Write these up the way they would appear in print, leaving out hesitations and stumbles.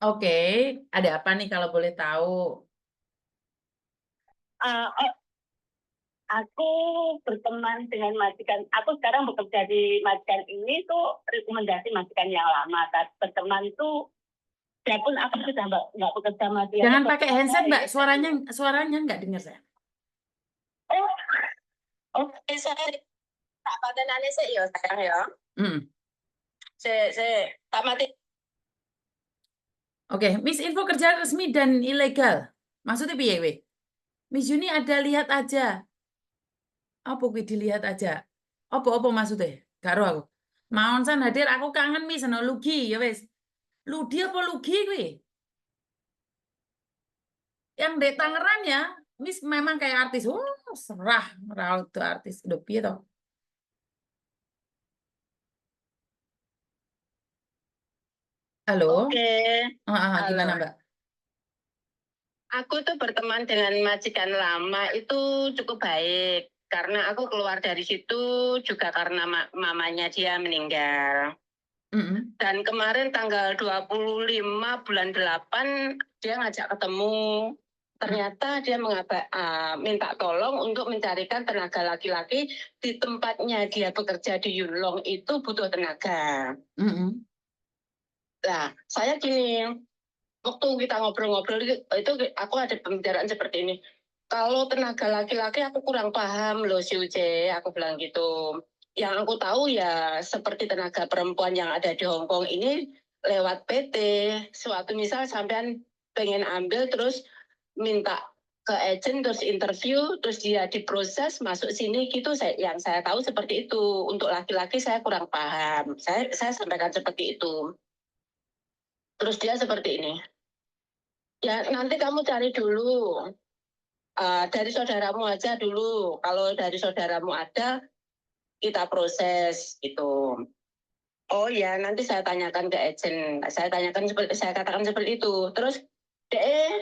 Oke, ada apa nih kalau boleh tahu? Eh, aku berteman dengan majikan. Aku sekarang bekerja di majikan ini tuh rekomendasi majikan yang lama. Tapi berteman tuh, walaupun aku sudah nggak bekerja sama dia tuh Jangan pakai berteman handset, Mbak. baik. Suaranya nggak dengar saya. Oh, oke, saya tak patenane sih ya sayang ya. Hmm. Saya tak mati. Oke, Miss info kerja resmi dan ilegal. Maksudnya piye, we? Miss Juni ada lihat aja. Apa kuwi dilihat aja? Apa maksudnya? Karo aku. Maon hadir aku kangen Miss no Lugi ya wes. Ludi apa Lugi kuwi? Yang di Tangerang ya, Miss memang kayak artis. Oh, serah rawat tuh artis. Udah piye toh? Halo? Oke, Gimana, halo. Mbak? Aku tuh berteman dengan majikan lama itu cukup baik. Karena aku keluar dari situ juga karena mamanya dia meninggal. Mm-mm. Dan kemarin tanggal 25 bulan 8 dia ngajak ketemu. Ternyata dia minta tolong untuk mencarikan tenaga laki-laki di tempatnya dia bekerja di Yunlong itu butuh tenaga. Mm-mm. Nah, saya gini, waktu kita ngobrol-ngobrol itu aku ada pembicaraan seperti ini. Kalau tenaga laki-laki aku kurang paham loh si Uce, aku bilang gitu. Yang aku tahu ya seperti tenaga perempuan yang ada di Hong Kong ini lewat PT. Suatu misal sampean pengen ambil terus minta ke agent terus interview terus dia diproses masuk sini gitu yang saya tahu seperti itu. Untuk laki-laki saya kurang paham. Saya sampaikan seperti itu. Terus dia seperti ini. Ya, nanti kamu cari dulu. Dari saudaramu aja dulu. Kalau dari saudaramu ada, kita proses gitu. Oh ya, nanti saya tanyakan ke agent. Saya katakan seperti itu. Terus deh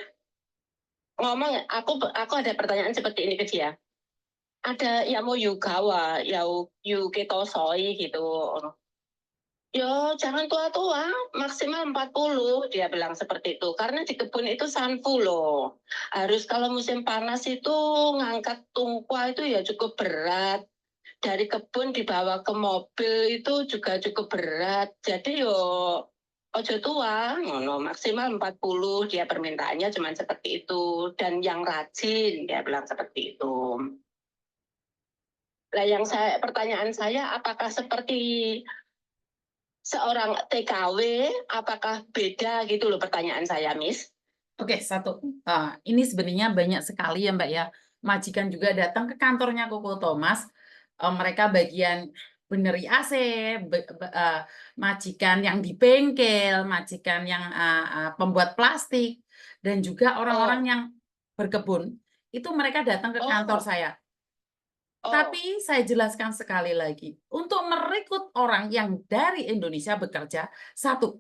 ngomong, aku ada pertanyaan seperti ini ke dia. Ada yang mau yugawa, you ketosoi gitu. Yo, jangan tua-tua, maksimal 40, dia bilang seperti itu. Karena di kebun itu sanfu loh. Harus kalau musim panas itu ngangkat tungkwa itu ya cukup berat. Dari kebun dibawa ke mobil itu juga cukup berat. Jadi yo ojo tua, ngono maksimal 40 dia permintaannya cuma seperti itu. Dan yang rajin, dia bilang seperti itu. Nah, pertanyaan saya apakah seperti seorang TKW, apakah beda gitu loh pertanyaan saya, Miss? Oke, satu. Ini sebenarnya banyak sekali ya, Mbak ya. Majikan juga datang ke kantornya Koko Thomas. Mereka bagian beneri AC, majikan yang di bengkel, majikan yang pembuat plastik, dan juga orang-orang Oh, yang berkebun. Itu mereka datang ke kantor oh, saya. oh, Tapi saya jelaskan sekali lagi, untuk merekrut orang yang dari Indonesia bekerja, satu,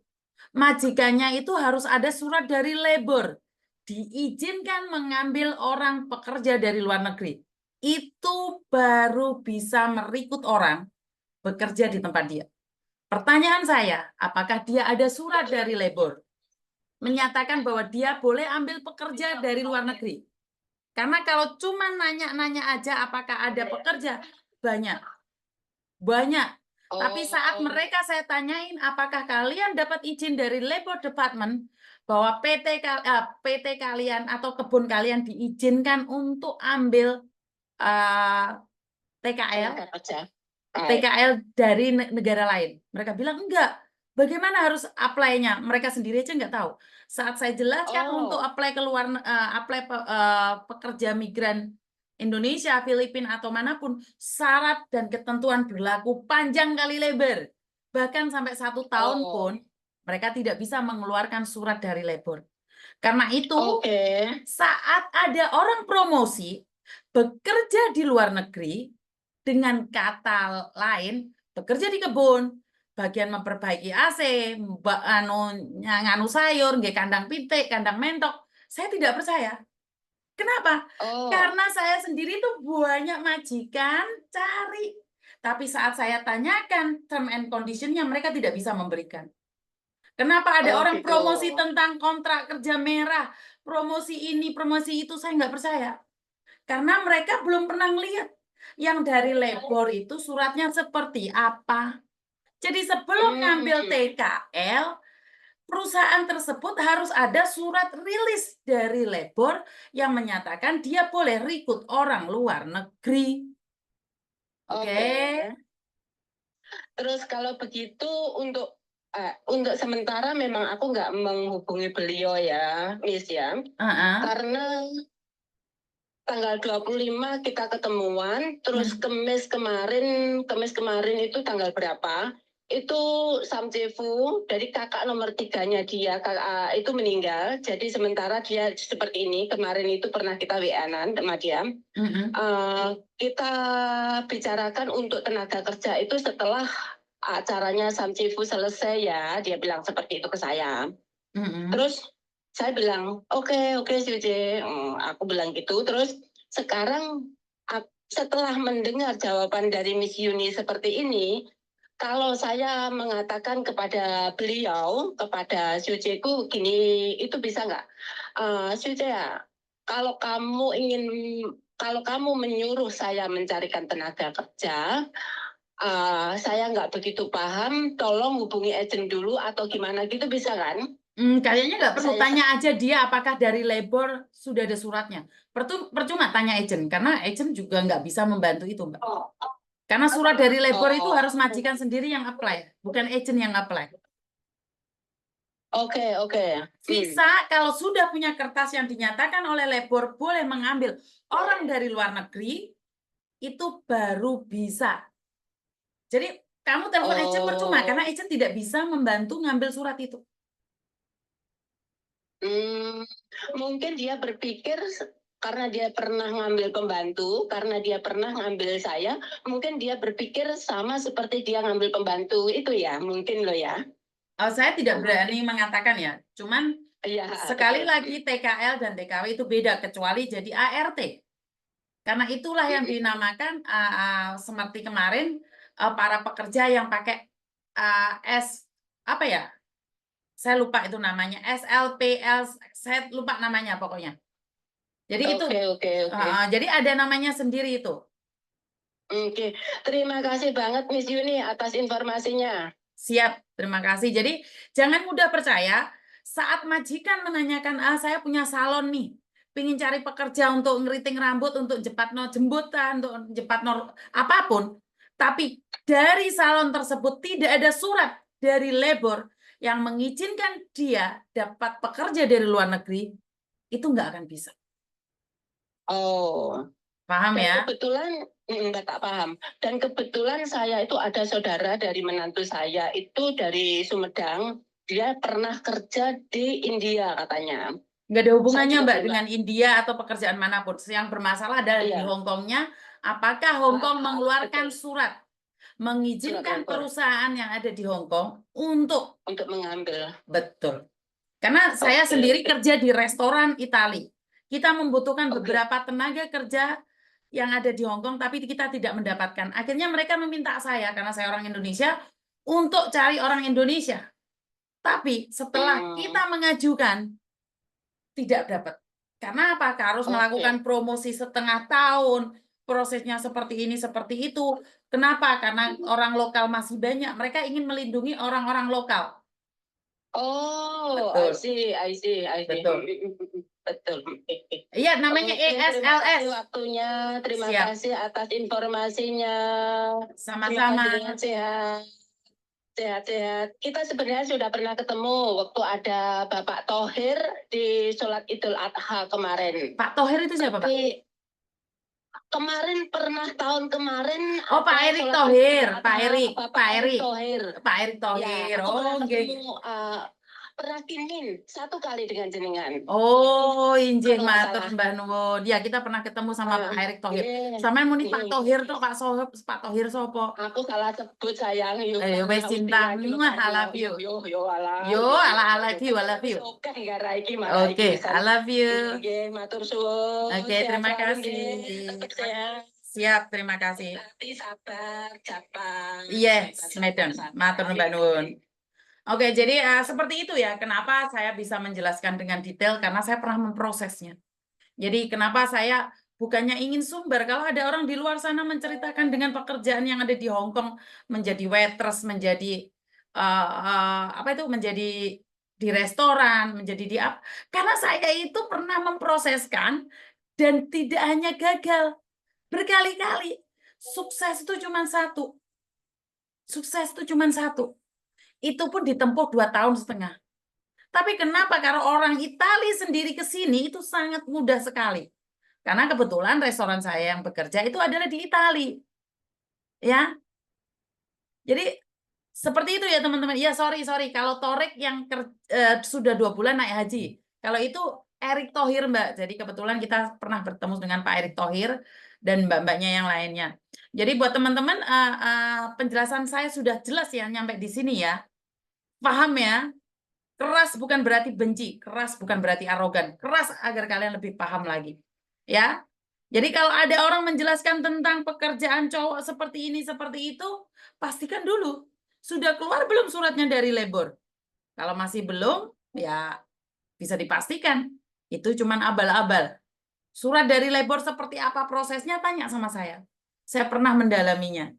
majikannya itu harus ada surat dari labor, diizinkan mengambil orang pekerja dari luar negeri. Itu baru bisa merekrut orang bekerja di tempat dia. Pertanyaan saya, apakah dia ada surat dari labor menyatakan bahwa dia boleh ambil pekerja dari luar negeri? Karena kalau cuma nanya-nanya aja apakah ada pekerja, banyak. Banyak. Tapi saat oh, mereka saya tanyain apakah kalian dapat izin dari Labor Department bahwa PT kalian atau kebun kalian diizinkan untuk ambil eh, TKL tenaga kerja. TKL dari negara lain. Mereka bilang enggak. Bagaimana harus apply-nya? Mereka sendiri aja enggak tahu. Saat saya jelaskan untuk Oh, apply pekerja migran Indonesia, Filipina atau manapun, syarat dan ketentuan berlaku panjang kali lebar. Bahkan sampai 1 tahun oh, pun mereka tidak bisa mengeluarkan surat dari labor. Karena itu, oke. saat ada orang promosi bekerja di luar negeri, dengan kata lain, bekerja di kebun, bagian memperbaiki AC, nganu sayur, nggih kandang pitik, kandang mentok, saya tidak percaya. Kenapa? Oh, Karena saya sendiri tuh banyak majikan cari. Tapi saat saya tanyakan term and condition-nya, mereka tidak bisa memberikan. Kenapa ada Oh orang gitu. promosi tentang kontrak kerja merah, promosi ini, promosi itu, saya nggak percaya. Karena mereka belum pernah melihat yang dari labor itu suratnya seperti apa. Jadi sebelum ngambil TKL, perusahaan tersebut harus ada surat rilis dari labor yang menyatakan dia boleh rekrut orang luar negeri. Oke. Terus kalau begitu untuk sementara memang aku nggak menghubungi beliau ya, Miss ya. Karena tanggal 25 kita ketemuan, terus Kemis kemarin itu tanggal berapa? Itu Samcefu dari kakak nomor 3-nya dia itu meninggal. Jadi sementara dia seperti ini. Kemarin itu pernah kita WA-an sama dia. Kita bicarakan untuk tenaga kerja itu setelah acaranya Samcefu selesai ya. Dia bilang seperti itu ke saya. Terus saya bilang, oke, Suci. Aku bilang gitu. Terus sekarang setelah mendengar jawaban dari Miss Yuni seperti ini, kalau saya mengatakan kepada beliau, kepada Suciku, gini, itu bisa nggak? Suci ya, kalau kamu menyuruh saya mencarikan tenaga kerja, saya nggak begitu paham, tolong hubungi agent dulu atau gimana gitu bisa kan? Kayaknya nggak perlu, tanya aja dia apakah dari labor sudah ada suratnya. Percuma tanya agent, karena agent juga nggak bisa membantu itu, Mbak. Karena surat dari labor itu harus majikan sendiri yang apply, bukan agent yang apply. Oke. Visa kalau sudah punya kertas yang dinyatakan oleh labor boleh mengambil orang dari luar negeri, itu baru bisa. Jadi kamu telepon agent percuma, karena agent tidak bisa membantu ngambil surat itu. Mungkin dia berpikir karena dia pernah ngambil pembantu, karena dia pernah ngambil saya, mungkin dia berpikir sama seperti dia ngambil pembantu itu ya, mungkin loh ya. Saya tidak berani mengatakan ya, cuman sekali lagi TKL dan TKW itu beda, kecuali jadi ART. Karena itulah yang dinamakan seperti kemarin para pekerja yang pakai apa ya? Saya lupa itu namanya, SLPL, saya lupa namanya pokoknya. Jadi itu, jadi ada namanya sendiri itu. Oke, terima kasih banget Miss Yuni atas informasinya. Siap, terima kasih. Jadi jangan mudah percaya saat majikan menanyakan, saya punya salon nih, pingin cari pekerja untuk ngeriting rambut, untuk jembat jembutan, untuk jembat apapun. Tapi dari salon tersebut tidak ada surat dari labor yang mengizinkan dia dapat pekerja dari luar negeri, itu nggak akan bisa. Paham ya? Kebetulan tak paham. Dan kebetulan saya itu ada saudara dari menantu saya itu dari Sumedang. Dia pernah kerja di India katanya. Nggak ada hubungannya Mbak dengan India atau pekerjaan manapun. Yang bermasalah adalah di Hong Kongnya. Apakah Hong Kong mengeluarkan surat mengizinkan perusahaan yang ada di Hong Kong untuk mengambil? Betul. Karena saya sendiri kerja di restoran Itali. Kita membutuhkan beberapa tenaga kerja yang ada di Hong Kong, tapi kita tidak mendapatkan. Akhirnya mereka meminta saya, karena saya orang Indonesia, untuk cari orang Indonesia. Tapi setelah kita mengajukan, tidak dapat. Karena apa? Harus melakukan promosi setengah tahun, prosesnya seperti ini, seperti itu. Kenapa? Karena orang lokal masih banyak. Mereka ingin melindungi orang-orang lokal. Betul. I see. Betul. Iya, namanya ESLS. Terima kasih waktunya, terima kasih atas informasinya. Sama-sama. Sehat. Kita sebenarnya sudah pernah ketemu waktu ada Bapak Thohir di sholat Idul Adha kemarin. Pak Thohir itu siapa, Pak? Kemarin tahun kemarin. Pak Erick Thohir. Pak Erick Thohir. Ya, ketemu, pernah kinin 1 kali dengan jenengan. Injih matur Mbah Nuwun. Ya, kita pernah ketemu sama Pak Erick Thohir. Sama muni Pak Thohir tuh Pak Thohir sopo? Aku salah sebut sayang. Wes cinta. I love you. I love you. Oke, I love you. Matur suwun. Oke, terima kasih. Siap, terima kasih. Sabar, Jepang. Yes, Madam. Matur Mbak Nuwun. Oke, jadi seperti itu ya. Kenapa saya bisa menjelaskan dengan detail? Karena saya pernah memprosesnya. Jadi kenapa saya bukannya ingin sumber, kalau ada orang di luar sana menceritakan dengan pekerjaan yang ada di Hong Kong, menjadi waitress, menjadi apa itu, menjadi di restoran, menjadi di apa? Karena saya itu pernah memproseskan dan tidak hanya gagal, berkali-kali. Sukses itu cuma satu. Sukses itu cuma satu. Itu pun ditempuh 2 tahun setengah. Tapi kenapa? Karena orang Italia sendiri ke sini itu sangat mudah sekali. Karena kebetulan restoran saya yang bekerja itu adalah di Italia. Ya, jadi seperti itu ya teman-teman. Ya sorry kalau Torek yang sudah 2 bulan naik haji. Kalau itu Erick Thohir Mbak. Jadi kebetulan kita pernah bertemu dengan Pak Erick Thohir dan mbak-mbaknya yang lainnya. Jadi buat teman-teman penjelasan saya sudah jelas ya nyampe di sini ya. Paham ya? Keras bukan berarti benci, keras bukan berarti arogan. Keras agar kalian lebih paham lagi. Ya. Jadi kalau ada orang menjelaskan tentang pekerjaan cowok seperti ini, seperti itu, pastikan dulu. Sudah keluar belum suratnya dari labor? Kalau masih belum, ya bisa dipastikan. Itu cuman abal-abal. Surat dari labor seperti apa prosesnya? Tanya sama saya. Saya pernah mendalaminya.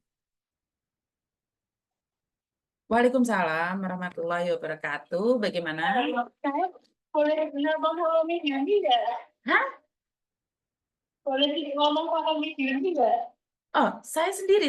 Waalaikumsalam warahmatullahi wabarakatuh. Bagaimana? Saya boleh ngomong medium tidak? Hah? Boleh ngomong medium tidak? Oh, saya sendiri